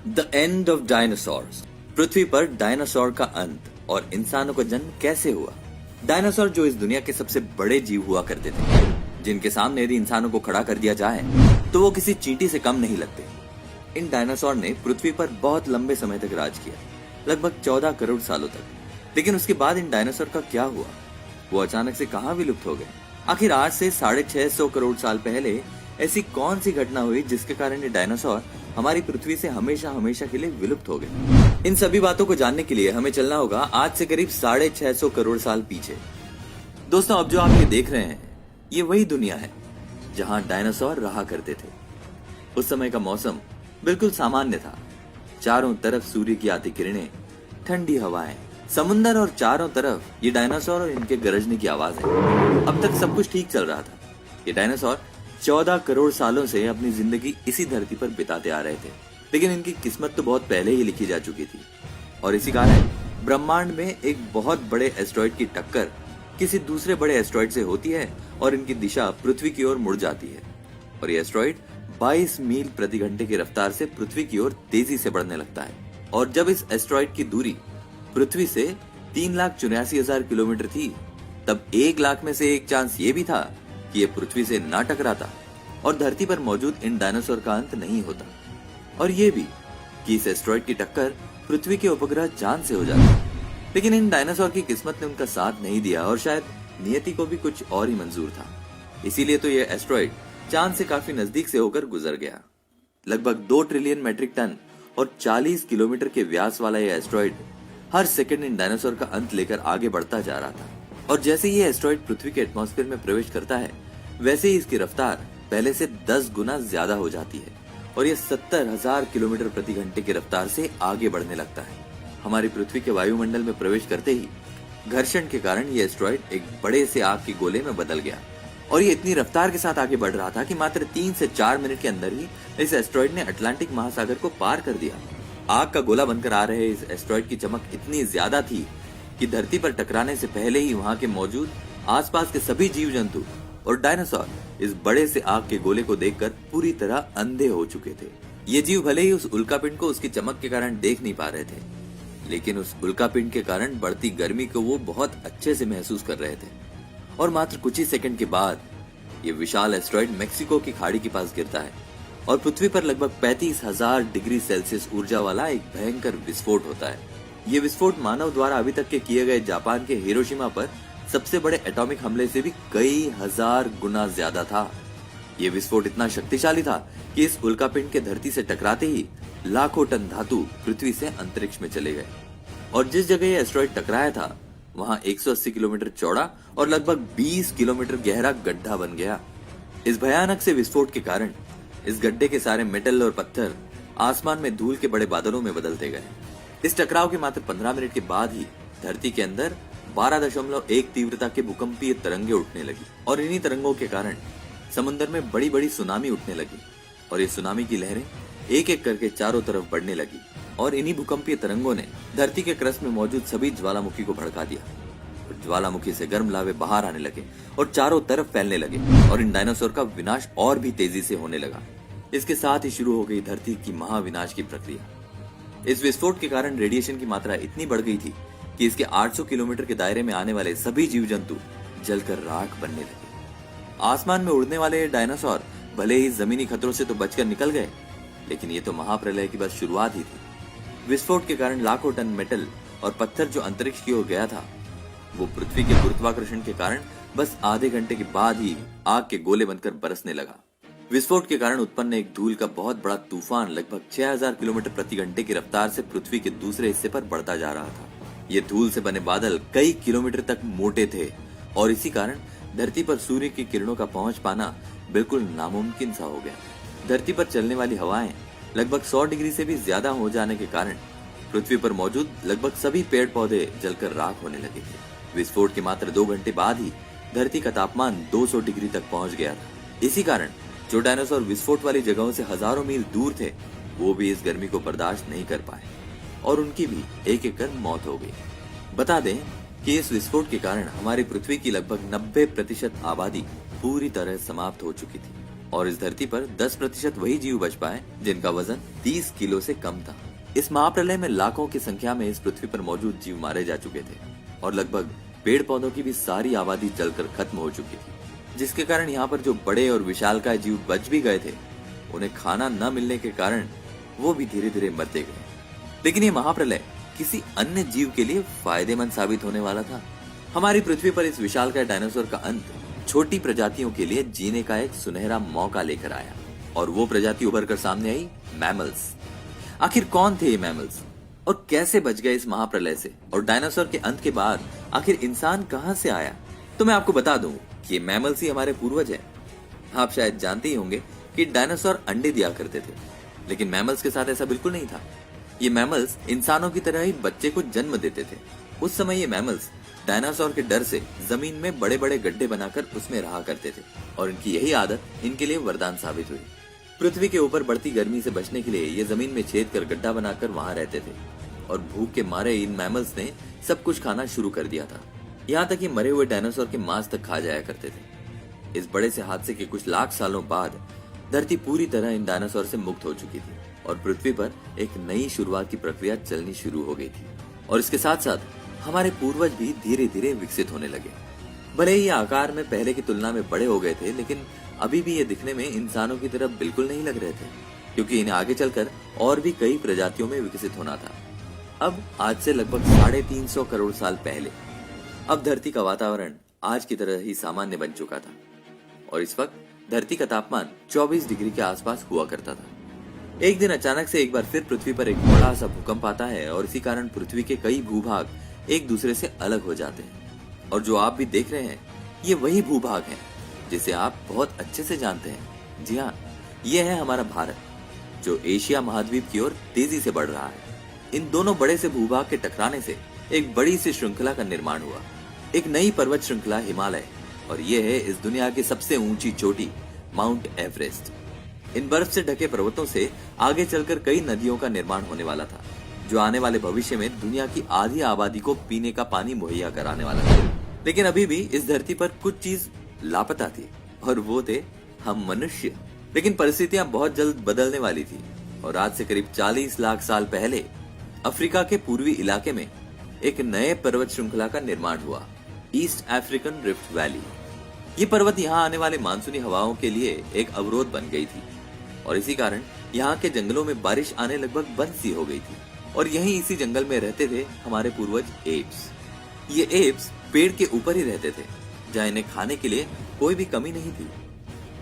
The end of dinosaurs. पृथ्वी पर dinosaur का अंत और इंसानों का जन्म कैसे हुआ। डायनासोर जो इस दुनिया के सबसे बड़े जीव हुआ करते थे, जिनके सामने यदि इंसानों को खड़ा कर दिया जाए तो वो किसी चींटी से कम नहीं लगते। इन डायनासोर ने पृथ्वी पर बहुत लंबे समय तक राज किया, लगभग 14 करोड़ सालों तक। लेकिन उसके बाद इन डायनासोर का क्या हुआ? वो अचानक से कहां विलुप्त हो गए? आखिर आज से 650 करोड़ साल पहले ऐसी कौन सी घटना हुई जिसके कारण ये डायनासोर हमारी पृथ्वी से हमेशा हमेशा के लिए विलुप्त हो गए? इन सभी बातों को जानने के लिए हमें चलना होगा आज से करीब 650 करोड़ साल पीछे। दोस्तों, अब जो आप ये देख रहे हैं, ये वही दुनिया है जहां डायनासोर रहा करते थे। उस समय का मौसम बिल्कुल सामान्य था। चारों तरफ सूर्य की आती किरणें, ठंडी हवाएं, समुंदर और चारों तरफ ये डायनासोर और इनके गरजने की आवाज है। अब तक सब कुछ ठीक चल रहा था। ये डायनासोर 14 करोड़ सालों से अपनी जिंदगी इसी धरती पर बिताते आ रहे थे। लेकिन इनकी किस्मत तो बहुत पहले ही लिखी जा चुकी थी और इसी कारण ब्रह्मांड में एक बहुत बड़े एस्ट्रॉइड की टक्कर किसी दूसरे बड़े एस्ट्रॉइड से होती है और इनकी दिशा पृथ्वी की ओर मुड़ जाती है और ये एस्ट्रॉइड 22 मील प्रति घंटे की रफ्तार से पृथ्वी की ओर तेजी से बढ़ने लगता है। और जब इस एस्ट्रॉइड की दूरी पृथ्वी से 3,84,000 किलोमीटर थी, तब 1 लाख में से एक चांस ये भी था कि ये पृथ्वी से ना टकराता और धरती पर मौजूद इन डायनासोर का अंत नहीं होता, और ये भी कि इस एस्ट्रॉइड की टक्कर पृथ्वी के उपग्रह चांद से हो जाती। लेकिन इन डायनासोर की किस्मत ने उनका साथ नहीं दिया और शायद नियति को भी कुछ और ही मंजूर था। इसीलिए तो ये एस्ट्रॉइड चांद से काफी नजदीक से होकर गुजर गया। लगभग 2 ट्रिलियन मैट्रिक टन और 40 किलोमीटर के व्यास वाला यह asteroid her second in dinosaur का अंत लेकर आगे बढ़ता जा रहा था। और जैसे ही ये एस्ट्रॉइड पृथ्वी के एटमॉस्फेयर में प्रवेश करता है, वैसे ही इसकी रफ्तार पहले से 10 गुना ज्यादा हो जाती है और ये 70,000 किलोमीटर प्रति घंटे की रफ्तार से आगे बढ़ने लगता है। हमारी पृथ्वी के वायुमंडल में प्रवेश करते ही घर्षण के कारण ये एस्ट्रॉइड एक बड़े से आग के गोले में बदल गया और ये इतनी रफ्तार के साथ आगे बढ़ रहा था कि मात्र 3 से 4 मिनट के अंदर ही इस एस्ट्रॉइड ने अटलांटिक महासागर को पार कर दिया। आग का गोला बनकर आ रहे इस एस्ट्रॉइड की चमक इतनी ज्यादा थी कि धरती पर टकराने से पहले ही वहां के मौजूद आसपास के सभी जीव जंतु और डायनासोर इस बड़े से आग के गोले को देखकर पूरी तरह अंधे हो चुके थे। ये जीव भले ही उस उल्कापिंड को उसकी चमक के कारण देख नहीं पा रहे थे, लेकिन उस उल्कापिंड के कारण बढ़ती गर्मी को वो बहुत अच्छे से महसूस कर रहे थे। और मात्र कुछ ही सेकंड के बाद ये विशाल एस्ट्रॉइड मेक्सिको की खाड़ी के पास गिरता है और पृथ्वी पर लगभग 35,000 डिग्री सेल्सियस ऊर्जा वाला एक भयंकर विस्फोट होता है। ये विस्फोट मानव द्वारा अभी तक के किए गए जापान के हिरोशिमा पर सबसे बड़े एटॉमिक हमले से भी कई हजार गुना ज्यादा था। ये विस्फोट इतना शक्तिशाली था कि इस उल्कापिंड के धरती से टकराते ही लाखों टन धातु पृथ्वी से अंतरिक्ष में चले गए और जिस जगह ये एस्ट्रॉइड टकराया था वहां 180 किलोमीटर चौड़ा और लगभग 20 किलोमीटर गहरा गड्ढा बन गया। इस भयानक से विस्फोट के कारण इस गड्ढे के सारे मेटल और पत्थर आसमान में धूल के बड़े बादलों में बदलते गए। इस टकराव के मात्र 15 मिनट के बाद ही धरती के अंदर 12.1 तीव्रता के भूकंपीय तरंगे उठने लगी और इन्हीं तरंगों के कारण समुद्र में बड़ी बड़ी सुनामी उठने लगी और ये सुनामी की लहरें एक एक करके चारों तरफ बढ़ने लगी और इन्हीं भूकंपीय तरंगों ने धरती के क्रस्ट में मौजूद सभी ज्वालामुखी को भड़का दिया और ज्वालामुखी से गर्म लावे बाहर आने लगे और चारों तरफ फैलने लगे और इन डायनासोर का विनाश और भी तेजी से होने लगा। इसके साथ ही शुरू हो गई धरती की महाविनाश की प्रक्रिया। इस विस्फोट के कारण रेडिएशन की मात्रा इतनी बढ़ गई थी कि इसके 800 किलोमीटर के दायरे में आने वाले सभी जीव जंतु जलकर राख बनने लगे। आसमान में उड़ने वाले डायनासोर भले ही जमीनी खतरों से तो बचकर निकल गए, लेकिन ये तो महाप्रलय की बस शुरुआत ही थी। विस्फोट के कारण लाखों टन मेटल और पत्थर जो अंतरिक्ष की ओर गया था, वो पृथ्वी के गुरुत्वाकर्षण के कारण बस आधे घंटे के बाद ही आग के गोले बनकर बरसने लगा। विस्फोट के कारण उत्पन्न एक धूल का बहुत बड़ा तूफान लगभग 6000 किलोमीटर प्रति घंटे की रफ्तार से पृथ्वी के दूसरे हिस्से पर बढ़ता जा रहा था। ये धूल से बने बादल कई किलोमीटर तक मोटे थे और इसी कारण धरती पर सूर्य की किरणों का पहुंच पाना बिल्कुल नामुमकिन सा हो गया। धरती पर चलने वाली हवाएं लगभग 100 डिग्री से भी ज्यादा हो जाने के कारण पृथ्वी पर मौजूद लगभग सभी पेड़ पौधे जलकर राख होने लगे थे। विस्फोट के मात्र 2 घंटे बाद ही धरती का तापमान 200 डिग्री तक पहुंच गया था। इसी कारण जो डायनासोर विस्फोट वाली जगहों से हजारों मील दूर थे, वो भी इस गर्मी को बर्दाश्त नहीं कर पाए और उनकी भी एक एक कर मौत हो गई। बता दें कि इस विस्फोट के कारण हमारी पृथ्वी की लगभग 90% आबादी पूरी तरह समाप्त हो चुकी थी। और इस धरती पर 10% वही जीव बच पाए जिनका वजन 30 किलो से कम था। इस महाप्रलय में लाखों की संख्या में इस पृथ्वी पर मौजूद जीव मारे जा चुके थे और लगभग पेड़ पौधों की भी सारी आबादी जलकर खत्म हो चुकी थी, जिसके कारण यहाँ पर जो बड़े और विशालकाय जीव बच भी गए थे, उन्हें खाना न मिलने के कारण वो भी धीरे धीरे मरते गए। लेकिन ये महाप्रलय किसी अन्य जीव के लिए फायदेमंद साबित होने वाला था। हमारी पृथ्वी पर इस विशालकाय डायनासोर का अंत छोटी प्रजातियों के लिए जीने का एक सुनहरा मौका लेकर आया और वो प्रजाति उभर कर सामने आई, मैमल्स। आखिर कौन थे ये मैमल्स और कैसे बच गए इस महाप्रलय से, और डायनासोर के अंत के बाद आखिर इंसान कहां से आया? तो मैं आपको बता दूं कि ये मैमल्स ही हमारे पूर्वज हैं। आप शायद जानते ही होंगे कि डायनासोर अंडे दिया करते थे, लेकिन मैमल्स के साथ ऐसा बिल्कुल नहीं था। ये मैमल्स इंसानों की तरह ही बच्चे को जन्म देते थे। उस समय ये मैमल्स डायनासोर के डर से जमीन में बड़े बड़े गड्ढे बनाकर उसमें रहा करते थे और इनकी यही आदत इनके लिए वरदान साबित हुई। पृथ्वी के ऊपर बढ़ती गर्मी से बचने के लिए ये जमीन में छेद कर गड्ढा बनाकर वहां रहते थे और भूख के मारे इन मैमल्स ने सब कुछ खाना शुरू कर दिया था। यहाँ तक कि मरे हुए डायनासोर के मांस तक खा जाया करते थे। इस बड़े से हादसे के कुछ लाख सालों बाद धरती पूरी तरह इन डायनासोर से मुक्त हो चुकी थी और पृथ्वी पर एक नई शुरुआत की प्रक्रिया चलनी शुरू हो गई थी। और इसके साथ साथ हमारे पूर्वज भी धीरे धीरे विकसित होने लगे। भले ही आकार में पहले की तुलना में बड़े हो गए थे, लेकिन अभी भी ये दिखने में इंसानों की तरफ बिल्कुल नहीं लग रहे थे, क्योंकि इन्हें आगे चलकर और भी कई प्रजातियों में विकसित होना था। अब आज से लगभग 350 करोड़ साल पहले अब धरती का वातावरण आज की तरह ही सामान्य बन चुका था और इस वक्त धरती का तापमान 24 डिग्री के आसपास हुआ करता था। एक दिन अचानक से एक बार फिर पृथ्वी पर एक बड़ा सा भूकंप आता है और इसी कारण पृथ्वी के कई भूभाग एक दूसरे से अलग हो जाते हैं। और जो आप भी देख रहे हैं, ये वही भूभाग हैं जिसे आप बहुत अच्छे से जानते हैं। जी हाँ, ये है हमारा भारत, जो एशिया महाद्वीप की ओर तेजी से बढ़ रहा है। इन दोनों बड़े से भूभाग के टकराने से एक बड़ी सी श्रृंखला का निर्माण हुआ, एक नई पर्वत श्रृंखला हिमालय, और ये है इस दुनिया की सबसे ऊंची चोटी माउंट एवरेस्ट। इन बर्फ से ढके पर्वतों से आगे चलकर कई नदियों का निर्माण होने वाला था, जो आने वाले भविष्य में दुनिया की आधी आबादी को पीने का पानी मुहैया कराने वाला था। लेकिन अभी भी इस धरती पर कुछ चीज लापता थी और वो थे हम मनुष्य। लेकिन परिस्थितियां बहुत जल्द बदलने वाली थी और आज से करीब 40 लाख साल पहले अफ्रीका के पूर्वी इलाके में एक नए पर्वत श्रृंखला का निर्माण हुआ, ईस्ट अफ्रीकन रिफ्ट वैली। ये पर्वत यहाँ आने वाले मानसूनी हवाओं के लिए एक अवरोध बन गई थी और इसी कारण यहाँ के जंगलों में बारिश आने लगभग बंद सी हो गई थी। और यहीं इसी जंगल में रहते थे हमारे पूर्वज एप्स। ये एप्स पेड़ के ऊपर ही रहते थे, जहाँ इन्हें खाने के लिए कोई भी कमी नहीं थी।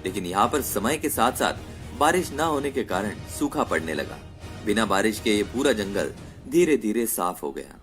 लेकिन यहाँ पर समय के साथ साथ बारिश न होने के कारण सूखा पड़ने लगा। बिना बारिश के ये पूरा जंगल धीरे धीरे साफ हो गया।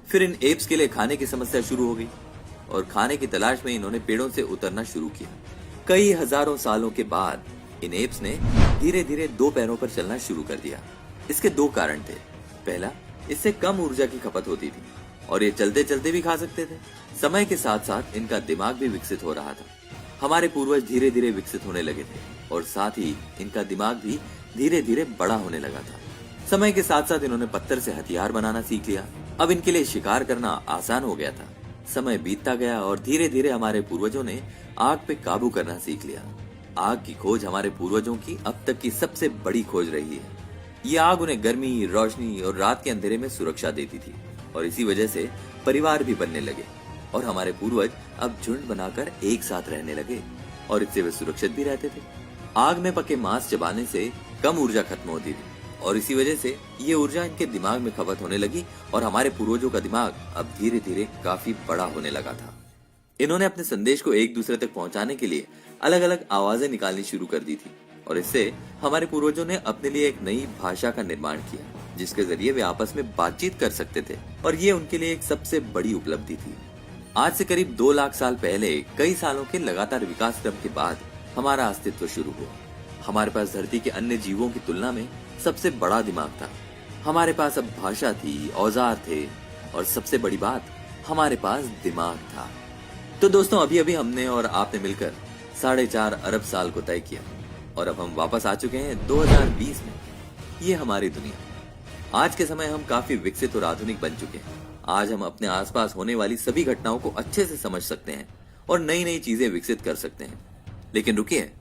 फिर इन एप्स के लिए खाने की समस्या शुरू हो गई और खाने की तलाश में इन्होंने पेड़ों से उतरना शुरू किया। कई हजारों सालों के बाद इन एप्स ने धीरे धीरे दो पैरों पर चलना शुरू कर दिया। इसके दो कारण थे। पहला, इससे कम ऊर्जा की खपत होती थी और ये चलते चलते भी खा सकते थे। समय के साथ साथ इनका दिमाग भी विकसित हो रहा था। हमारे पूर्वज धीरे धीरे विकसित होने लगे थे और साथ ही इनका दिमाग भी धीरे धीरे बड़ा होने लगा था। समय के साथ साथ इन्होंने पत्थर से हथियार बनाना सीख लिया। अब इनके लिए शिकार करना आसान हो गया था। समय बीतता गया और धीरे धीरे हमारे पूर्वजों ने आग पे काबू करना सीख लिया। आग की खोज हमारे पूर्वजों की अब तक की सबसे बड़ी खोज रही है। ये आग उन्हें गर्मी, रोशनी और रात के अंधेरे में सुरक्षा देती थी और इसी वजह से परिवार भी बनने लगे और हमारे पूर्वज अब झुंड बनाकर एक साथ रहने लगे और इससे वे सुरक्षित भी रहते थे। आग में पके मांस चबाने से कम ऊर्जा खत्म होती थी और इसी वजह से ये ऊर्जा इनके दिमाग में खपत होने लगी और हमारे पूर्वजों का दिमाग अब धीरे धीरे काफी बड़ा होने लगा था। इन्होंने अपने संदेश को एक दूसरे तक पहुंचाने के लिए अलग अलग आवाजें निकालनी शुरू कर दी थी और इससे हमारे पूर्वजों ने अपने लिए एक नई भाषा का निर्माण किया, जिसके जरिए वे आपस में बातचीत कर सकते थे और ये उनके लिए एक सबसे बड़ी उपलब्धि थी। आज से करीब 2 लाख साल पहले कई सालों के लगातार विकास क्रम के बाद हमारा अस्तित्व शुरू हुआ। हमारे पास धरती के अन्य जीवों की तुलना में सबसे बड़ा दिमाग था। हमारे पास अब भाषा थी, औजार थे और सबसे बड़ी बात, हमारे पास दिमाग था। तो दोस्तों, अभी अभी हमने और आपने मिलकर 4.5 अरब साल को तय किया और अब हम वापस आ चुके हैं 2020 में। ये हमारी दुनिया। आज के समय हम काफी विकसित और आधुनिक बन चुके हैं। आज हम अपने आसपास होने वाली सभी घटनाओं को अच्छे से समझ सकते हैं और नई नई चीजें विकसित कर सकते हैं। लेकिन रुकिए,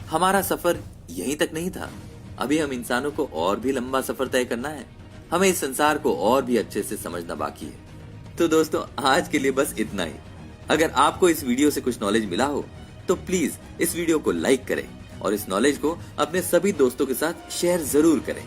हमारा सफर यहीं तक नहीं था। अभी हम इंसानों को और भी लंबा सफर तय करना है। हमें इस संसार को और भी अच्छे से समझना बाकी है। तो दोस्तों, आज के लिए बस इतना ही। अगर आपको इस वीडियो से कुछ नॉलेज मिला हो तो प्लीज इस वीडियो को लाइक करें और इस नॉलेज को अपने सभी दोस्तों के साथ शेयर जरूर करें।